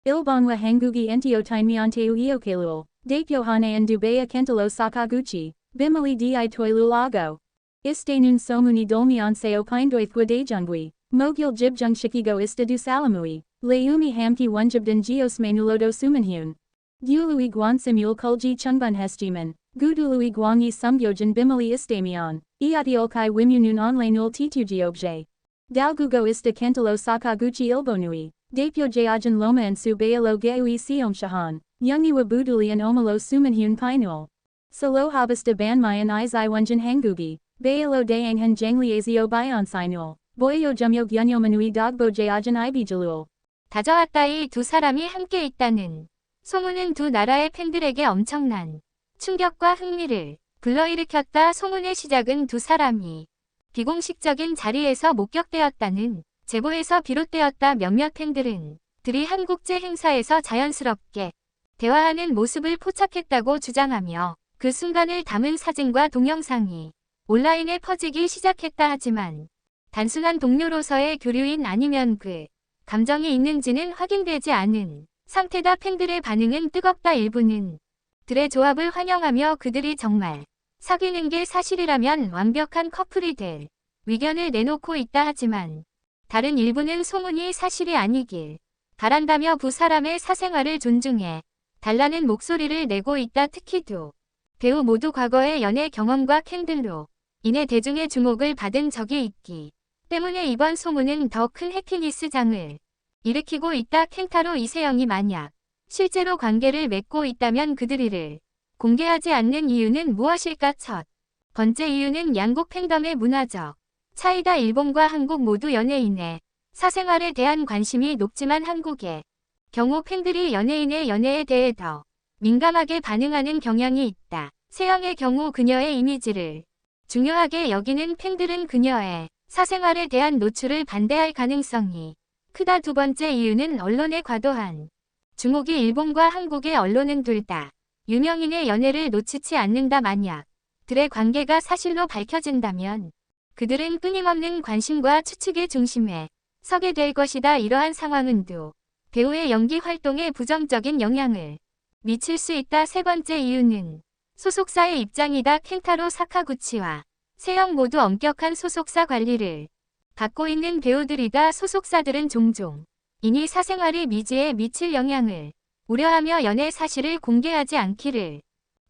Ilbonwa Hangugi Entio Taimianteu Iokalul, Dapyohane and Dubaya Kentalo Sakaguchi, Bimali di Toilulago. Istanun Somuni Dolmianseo Pindoithwa Dejungwi, Mogil Jibjung Shikigo Istadu Salamui, Leumi Hamki Wunjibdan Geosmanulodo Sumanhun. Gului Guansimul Kulji Chungbun Hestiman, Gudului Guangi Sumbyojan Bimali Istamion, Iatiolkai Wimunun Onlainul Titujiobje. Dalgugo Ista Kentalo Sakaguchi Ilbonui, Dapyo Jayajan Loma and Subayalo Gaui Siom Shahan, Yungiwa Buduli and Omalo Sumanhun Pinul. Salo Habista Banmayan Izai Wunjan Hangugi, Bayalo Dayanghan Jangliazio Bayon Sinul, Boyo Jumyo Gyunyo Manui Dogbo Jayajan Ibijalul. 다져왔다. 이 두 사람이 함께 있다는 소문은 두 나라의 팬들에게 엄청난 충격과 흥미를 불러일으켰다. 소문의 시작은 두 사람이 비공식적인 자리에서 목격되었다는 제보에서 비롯되었다. 몇몇 팬들은 들이 한 국제 행사에서 자연스럽게 대화하는 모습을 포착했다고 주장하며 그 순간을 담은 사진과 동영상이 온라인에 퍼지기 시작했다. 하지만 단순한 동료로서의 교류인 아니면 그 감정이 있는지는 확인되지 않은 상태다. 팬들의 반응은 뜨겁다. 일부는 들의 조합을 환영하며 그들이 정말 사귀는 게 사실이라면 완벽한 커플이 될 의견을 내놓고 있다. 하지만 다른 일부는 소문이 사실이 아니길 바란다며 두 사람의 사생활을 존중해 달라는 목소리를 내고 있다. 특히 두 배우 모두 과거의 연애 경험과 캔들로 인해 대중의 주목을 받은 적이 있기 때문에 이번 소문은 더 큰 해피니스장을 일으키고 있다. 켄타로 이세영이 만약 실제로 관계를 맺고 있다면 그들이를 공개하지 않는 이유는 무엇일까? 첫 번째 이유는 양국 팬덤의 문화적 차이다. 일본과 한국 모두 연예인의 사생활에 대한 관심이 높지만 한국의 경우 팬들이 연예인의 연애에 대해 더 민감하게 반응하는 경향이 있다. 세영의 경우 그녀의 이미지를 중요하게 여기는 팬들은 그녀의 사생활에 대한 노출을 반대할 가능성이 크다. 두 번째 이유는 언론의 과도한 주목이 일본과 한국의 언론은 둘 다 유명인의 연애를 놓치지 않는다. 만약 들의 관계가 사실로 밝혀진다면 그들은 끊임없는 관심과 추측의 중심에 서게 될 것이다. 이러한 상황은 두 배우의 연기 활동에 부정적인 영향을 미칠 수 있다. 세 번째 이유는 소속사의 입장이다. 켄타로 사카구치와 세영 모두 엄격한 소속사 관리를 받고 있는 배우들이다. 소속사들은 종종 이니 사생활이 미지에 미칠 영향을 우려하며 연애 사실을 공개하지 않기를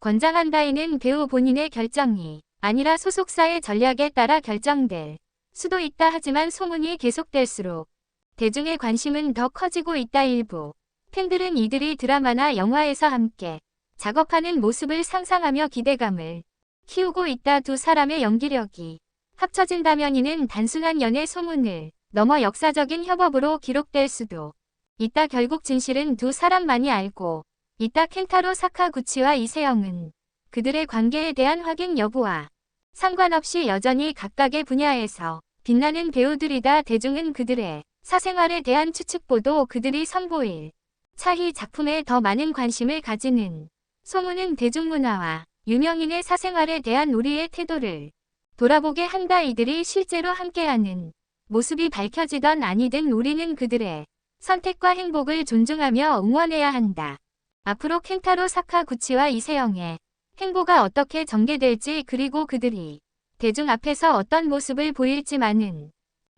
권장한다. 이는 배우 본인의 결정이 아니라 소속사의 전략에 따라 결정될 수도 있다. 하지만 소문이 계속될수록 대중의 관심은 더 커지고 있다. 일부 팬들은 이들이 드라마나 영화에서 함께 작업하는 모습을 상상하며 기대감을 키우고 있다. 두 사람의 연기력이 합쳐진다면 이는 단순한 연애 소문을 넘어 역사적인 협업으로 기록될 수도 있다. 결국 진실은 두 사람만이 알고 있다. 켄타로 사카구치와 이세영은 그들의 관계에 대한 확인 여부와 상관없이 여전히 각각의 분야에서 빛나는 배우들이다. 대중은 그들의 사생활에 대한 추측보도 그들이 선보일 차희 작품에 더 많은 관심을 가지는 소문은 대중문화와 유명인의 사생활에 대한 우리의 태도를 돌아보게 한다. 이들이 실제로 함께하는 모습이 밝혀지던 아니든 우리는 그들의 선택과 행복을 존중하며 응원해야 한다. 앞으로 켄타로 사카구치와 이세영의 행보가 어떻게 전개될지 그리고 그들이 대중 앞에서 어떤 모습을 보일지 많은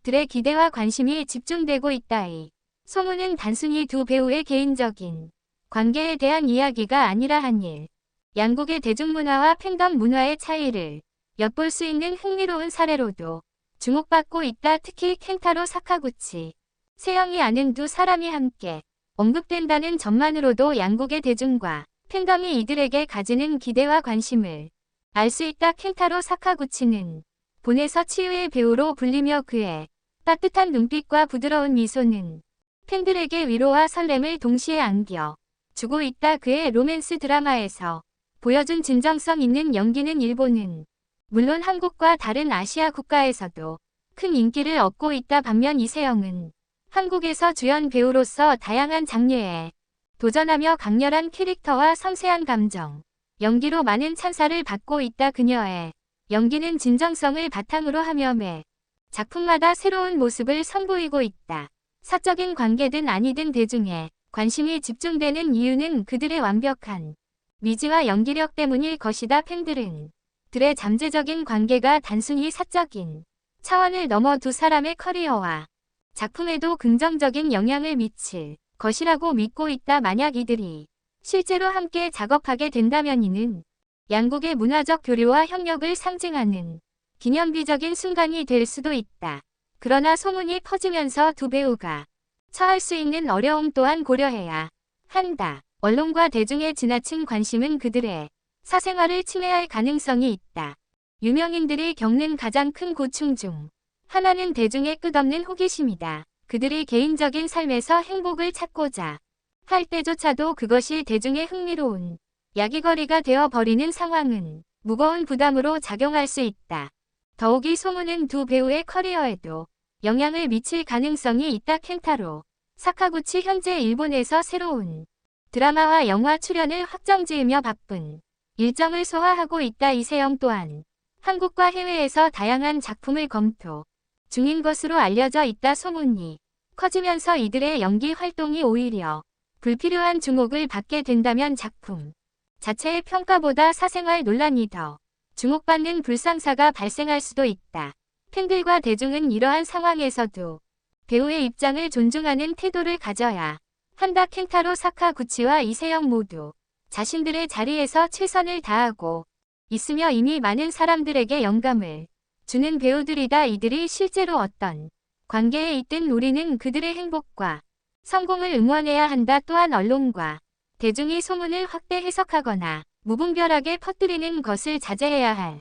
들의 기대와 관심이 집중되고 있다. 이 소문은 단순히 두 배우의 개인적인 관계에 대한 이야기가 아니라 한일 양국의 대중문화와 팬덤 문화의 차이를 엿볼 수 있는 흥미로운 사례로도 주목받고 있다. 특히 켄타로 사카구치, 세영이 아는 두 사람이 함께 언급된다는 점만으로도 양국의 대중과 팬덤이 이들에게 가지는 기대와 관심을 알 수 있다. 켄타로 사카구치는 본에서 치유의 배우로 불리며 그의 따뜻한 눈빛과 부드러운 미소는 팬들에게 위로와 설렘을 동시에 안겨 주고 있다. 그의 로맨스 드라마에서 보여준 진정성 있는 연기는 일본은 물론 한국과 다른 아시아 국가에서도 큰 인기를 얻고 있다. 반면 이세영은 한국에서 주연 배우로서 다양한 장르에 도전하며 강렬한 캐릭터와 섬세한 감정, 연기로 많은 찬사를 받고 있다. 그녀의 연기는 진정성을 바탕으로 하며 매 작품마다 새로운 모습을 선보이고 있다. 사적인 관계든 아니든 대중의 관심이 집중되는 이유는 그들의 완벽한 미지와 연기력 때문일 것이다. 팬들은 들의 잠재적인 관계가 단순히 사적인 차원을 넘어 두 사람의 커리어와 작품에도 긍정적인 영향을 미칠 것이라고 믿고 있다. 만약 이들이 실제로 함께 작업하게 된다면 이는 양국의 문화적 교류와 협력을 상징하는 기념비적인 순간이 될 수도 있다. 그러나 소문이 퍼지면서 두 배우가 처할 수 있는 어려움 또한 고려해야 한다. 언론과 대중의 지나친 관심은 그들의 사생활을 침해할 가능성이 있다. 유명인들이 겪는 가장 큰 고충 중 하나는 대중의 끝없는 호기심이다. 그들이 개인적인 삶에서 행복을 찾고자 할 때조차도 그것이 대중의 흥미로운 야기거리가 되어 버리는 상황은 무거운 부담으로 작용할 수 있다. 더욱이 소문은 두 배우의 커리어에도 영향을 미칠 가능성이 있다. 켄타로 사카구치 현재 일본에서 새로운 드라마와 영화 출연을 확정지으며 바쁜 일정을 소화하고 있다. 이세영 또한 한국과 해외에서 다양한 작품을 검토 중인 것으로 알려져 있다. 소문이 커지면서 이들의 연기 활동이 오히려 불필요한 주목을 받게 된다면 작품 자체의 평가보다 사생활 논란이 더 주목받는 불상사가 발생할 수도 있다. 팬들과 대중은 이러한 상황에서도 배우의 입장을 존중하는 태도를 가져야 한다. 켄타로 사카구치와 이세영 모두 자신들의 자리에서 최선을 다하고 있으며 이미 많은 사람들에게 영감을 주는 배우들이다. 이들이 실제로 어떤 관계에 있든 우리는 그들의 행복과 성공을 응원해야 한다. 또한 언론과 대중이 소문을 확대 해석하거나 무분별하게 퍼뜨리는 것을 자제해야 할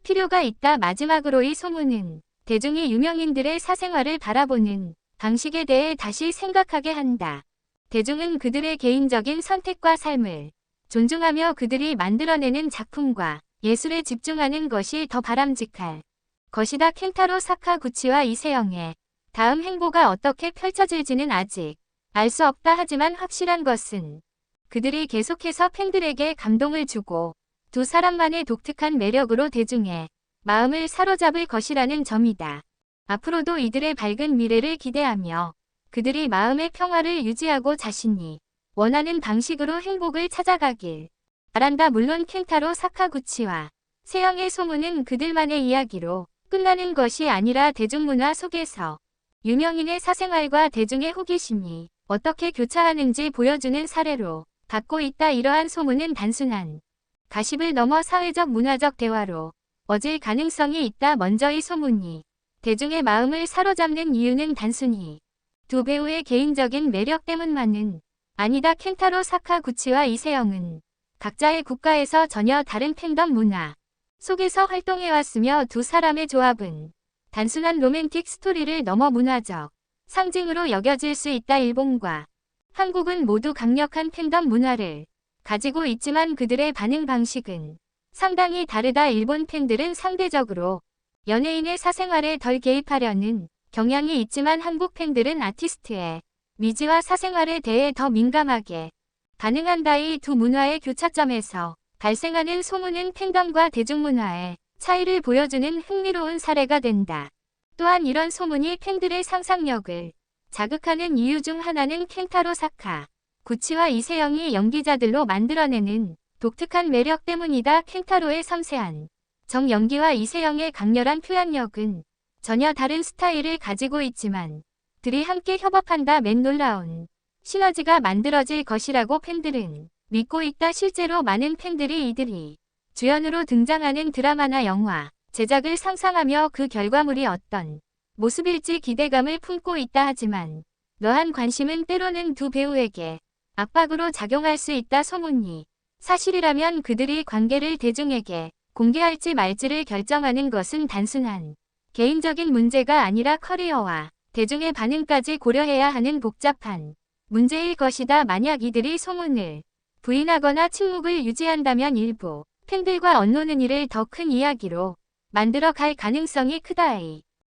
필요가 있다. 마지막으로 이 소문은 대중이 유명인들의 사생활을 바라보는 방식에 대해 다시 생각하게 한다. 대중은 그들의 개인적인 선택과 삶을 존중하며 그들이 만들어내는 작품과 예술에 집중하는 것이 더 바람직할 것이다. 켄타로 사카구치와 이세영의 다음 행보가 어떻게 펼쳐질지는 아직 알 수 없다. 하지만 확실한 것은 그들이 계속해서 팬들에게 감동을 주고 두 사람만의 독특한 매력으로 대중의 마음을 사로잡을 것이라는 점이다. 앞으로도 이들의 밝은 미래를 기대하며 그들이 마음의 평화를 유지하고 자신이 원하는 방식으로 행복을 찾아가길 바란다. 물론 켄타로 사카구치와 세영의 소문은 그들만의 이야기로 끝나는 것이 아니라 대중문화 속에서 유명인의 사생활과 대중의 호기심이 어떻게 교차하는지 보여주는 사례로 갖고 있다. 이러한 소문은 단순한 가십을 넘어 사회적 문화적 대화로 어질 가능성이 있다. 먼저 이 소문이 대중의 마음을 사로잡는 이유는 단순히 두 배우의 개인적인 매력 때문만은 아니다. 켄타로 사카구치와 이세영은 각자의 국가에서 전혀 다른 팬덤 문화 속에서 활동해왔으며 두 사람의 조합은 단순한 로맨틱 스토리를 넘어 문화적 상징으로 여겨질 수 있다. 일본과 한국은 모두 강력한 팬덤 문화를 가지고 있지만 그들의 반응 방식은 상당히 다르다. 일본 팬들은 상대적으로 연예인의 사생활에 덜 개입하려는 경향이 있지만 한국 팬들은 아티스트의 미지와 사생활에 대해 더 민감하게 반응한다. 이 두 문화의 교차점에서 발생하는 소문은 팬덤과 대중문화의 차이를 보여주는 흥미로운 사례가 된다. 또한 이런 소문이 팬들의 상상력을 자극하는 이유 중 하나는 켄타로 사카구치와 이세영이 연기자들로 만들어내는 독특한 매력 때문이다. 켄타로의 섬세한 정연기와 이세영의 강렬한 표현력은 전혀 다른 스타일을 가지고 있지만 들이 함께 협업한다. 맨 놀라운 시너지가 만들어질 것이라고 팬들은 믿고 있다. 실제로 많은 팬들이 이들이 주연으로 등장하는 드라마나 영화 제작을 상상하며 그 결과물이 어떤 모습일지 기대감을 품고 있다. 하지만 러한 관심은 때로는 두 배우에게 압박으로 작용할 수 있다. 소문이 사실이라면 그들이 관계를 대중에게 공개할지 말지를 결정하는 것은 단순한 개인적인 문제가 아니라 커리어와 대중의 반응까지 고려해야 하는 복잡한 문제일 것이다. 만약 이들이 소문을 부인하거나 침묵을 유지한다면 일부 팬들과 언론은 이를 더 큰 이야기로 만들어 갈 가능성이 크다.